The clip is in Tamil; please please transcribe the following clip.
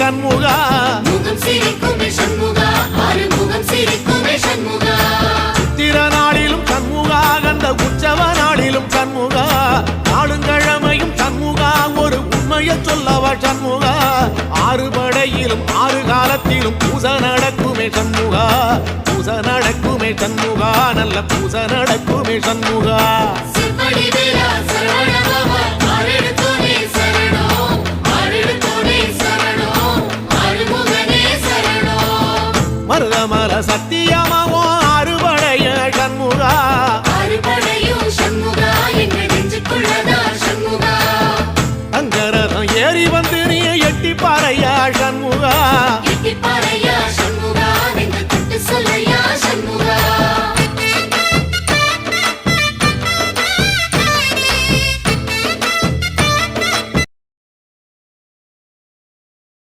சண்முகா முகம் சிரிக்குமே சண்முகா ஆறுமுகம் சிரிக்குமே சண்முகா சித்திர நாளிலும் சண்முகா கந்த உற்சவ நாளிலும் சண்முகா நாளுங்கிழமையும் சண்முகா ஒரு உண்மையை சொல்லவா சண்முகா ஆறு படையிலும் ஆறு காலத்திலும் பூசை நடக்குமே சண்முகா பூசை நடக்குமே சண்முகா நல்ல பூசை நடக்குமே சண்முகா சிவடி வேலா சரவணபவா ஆரெடுத்தோனே சரணம் ஆரெடுத்தோனே சரணம் ஆறுமுகனே சரணம் மருதமல சத்தியமாவோ ஆறுபடைய சண்முகா ஆறுபடையும் சண்முகா எங்கள் நெஞ்சுக்குள்ளதா சண்முகா அங்கரதம் ஏறி வந்து